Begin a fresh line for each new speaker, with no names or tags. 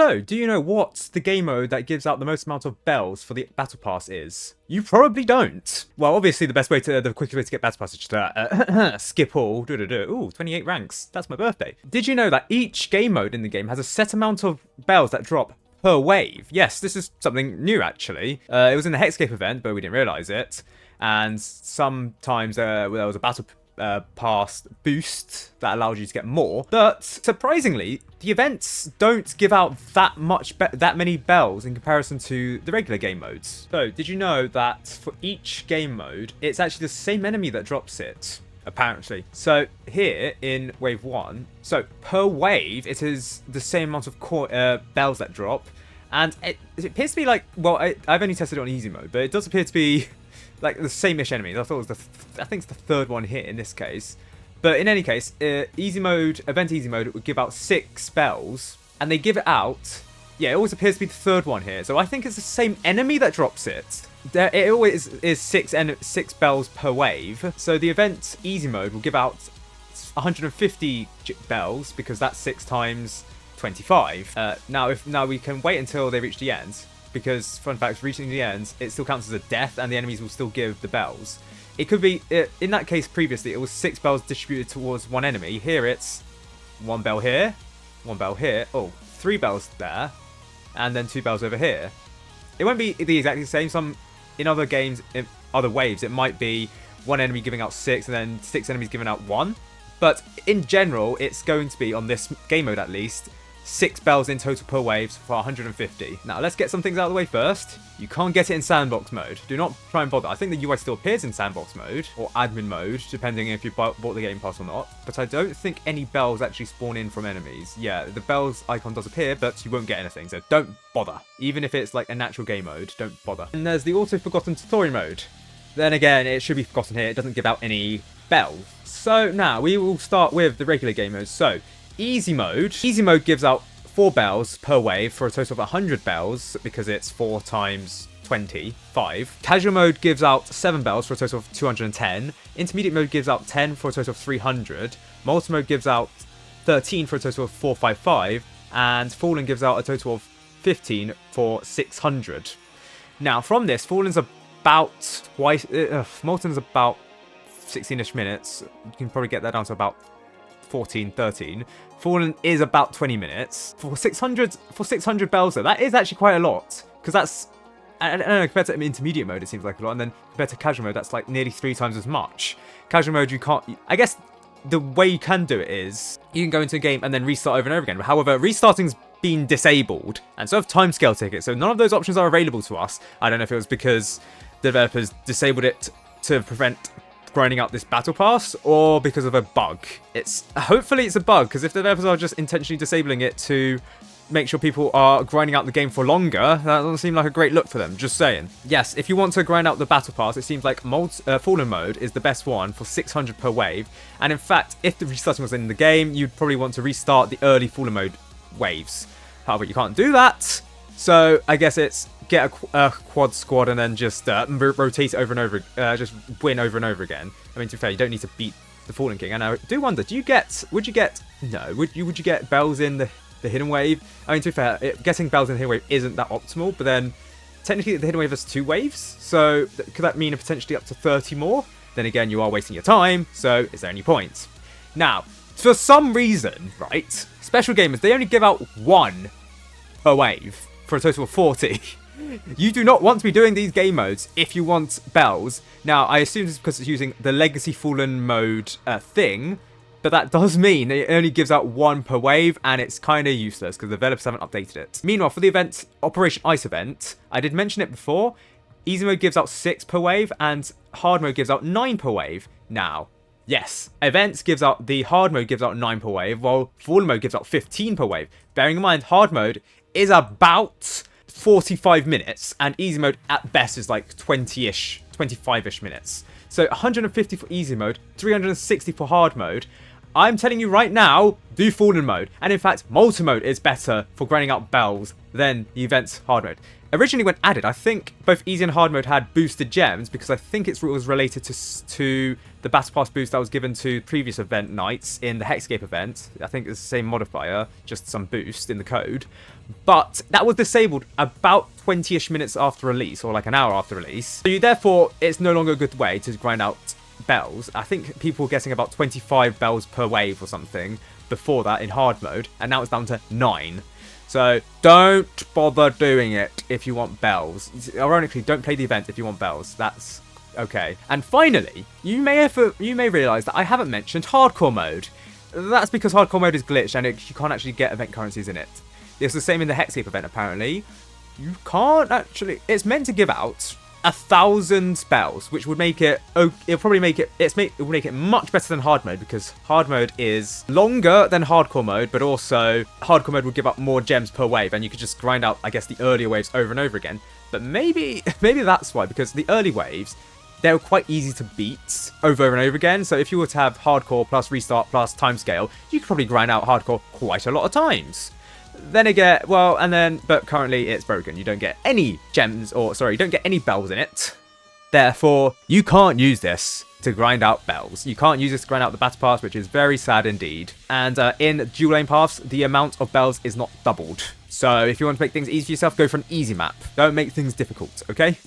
So, do you know what the game mode that gives out the most amount of bells for the Battle Pass is? You probably don't. Well, obviously the quickest way to get Battle Pass is just skip all. Ooh, 28 ranks. That's my birthday. Did you know that each game mode in the game has a set amount of bells that drop per wave? Yes, this is something new actually. It was in the Hexcape event, but we didn't realize it. And sometimes there was a Battle Pass boost that allowed you to get more. But surprisingly, the events don't give out that many bells in comparison to the regular game modes. So, did you know that for each game mode, it's actually the same enemy that drops it? Apparently. So here in wave 1, so per wave, it is the same amount of bells that drop. And it appears to be like, well, I've only tested it on easy mode, but it does appear to be like the same-ish enemies. I thought it was I think it's the third one here in this case. But in any case, easy mode, event easy mode, it would give out 6 bells. And they give it out, yeah, it always appears to be the third one here. So I think it's the same enemy that drops it. It always is 6 bells per wave. So the event easy mode will give out 150 bells because that's 6 times 25. Now we can wait until they reach the end, because fun fact, reaching the end, it still counts as a death and the enemies will still give the bells. It could be, in that case previously, it was 6 bells distributed towards one enemy. Here it's 1 bell here, 1 bell here, 3 bells there, and then 2 bells over here. It won't be the exactly same. In other games, in other waves, it might be 1 enemy giving out 6 and then 6 enemies giving out 1. But in general, it's going to be, on this game mode at least, 6 bells in total per wave for 150. Now, let's get some things out of the way first. You can't get it in sandbox mode. Do not try and bother. I think the UI still appears in sandbox mode or admin mode, depending if you bought the game pass or not. But I don't think any bells actually spawn in from enemies. Yeah, the bells icon does appear, but you won't get anything, so don't bother. Even if it's like a natural game mode, don't bother. And there's the auto-forgotten tutorial mode. Then again, it should be forgotten here. It doesn't give out any bells. So now, we will start with the regular game mode. So, easy mode. Easy mode gives out 4 bells per wave for a total of 100 bells because it's 4 times 25. Casual mode gives out 7 bells for a total of 210. Intermediate mode gives out 10 for a total of 300. Multi mode gives out 13 for a total of 455. And Fallen gives out a total of 15 for 600. Now from this, Fallen's about twice. Molten's about 16ish minutes. You can probably get that down to about 14, 13. Fallen is about 20 minutes. For 600 bells though, that is actually quite a lot. Because that's, I don't know, compared to intermediate mode, it seems like a lot. And then compared to casual mode, that's like nearly 3 times as much. Casual mode, you can't, I guess the way you can do it is, you can go into a game and then restart over and over again. However, restarting's been disabled. And so have timescale tickets. So none of those options are available to us. I don't know if it was because the developers disabled it to prevent grinding out this battle pass or because of a bug. Hopefully it's a bug, because if the developers are just intentionally disabling it to make sure people are grinding out the game for longer, that doesn't seem like a great look for them, just saying. Yes, if you want to grind out the battle pass, it seems like Fallen mode is the best one for 600 per wave, and in fact, if the restarting was in the game, you'd probably want to restart the early Fallen mode waves. However, you can't do that, so I guess it's get a quad squad and then just rotate it over and over, just win over and over again. I mean, to be fair, you don't need to beat the Fallen King. And I do wonder, would you get bells in the hidden wave? I mean, to be fair, getting bells in the hidden wave isn't that optimal, but then technically the hidden wave has 2 waves, so could that mean potentially up to 30 more? Then again, you are wasting your time, so is there any point? Now, for some reason, right, special gamers, they only give out 1 per wave for a total of 40. You do not want to be doing these game modes if you want bells. Now, I assume this is because it's using the Legacy Fallen mode thing, but that does mean it only gives out 1 per wave, and it's kind of useless because the developers haven't updated it. Meanwhile, for the event, Operation Ice event, I did mention it before, easy mode gives out 6 per wave, and hard mode gives out 9 per wave. Now, yes, the hard mode gives out 9 per wave, while Fallen mode gives out 15 per wave. Bearing in mind, hard mode is about 45 minutes, and easy mode at best is like 20-ish, 25-ish minutes. So 150 for easy mode, 360 for hard mode. I'm telling you right now, do Fallen mode. And in fact, multi-mode is better for grinding out bells than the event's hard mode. Originally when added, I think both easy and hard mode had boosted gems because I think it was related to the Battle Pass boost that was given to previous event nights in the Hexscape event. I think it's the same modifier, just some boost in the code. But that was disabled about 20-ish minutes after release, or like an hour after release. So therefore, it's no longer a good way to grind out bells. I think people were getting about 25 bells per wave or something before that in hard mode, and now it's down to 9. So don't bother doing it if you want bells. Ironically, don't play the event if you want bells. That's okay. And finally, you may realize that I haven't mentioned hardcore mode. That's because hardcore mode is glitched and you can't actually get event currencies in it. It's the same in the Hexscape event, apparently. You can't actually... It's meant to give out 1,000 spells, which would make it... it will make it much better than hard mode, because hard mode is longer than hardcore mode, but also hardcore mode would give up more gems per wave, and you could just grind out, I guess, the earlier waves over and over again. But maybe that's why, because the early waves, they're quite easy to beat over and over again. So if you were to have hardcore plus restart plus timescale, you could probably grind out hardcore quite a lot of times. Then again, but currently it's broken. You don't get any gems, you don't get any bells in it. Therefore, you can't use this to grind out bells. You can't use this to grind out the Battle Pass, which is very sad indeed. And in dual lane paths, the amount of bells is not doubled. So if you want to make things easy for yourself, go for an easy map. Don't make things difficult, okay?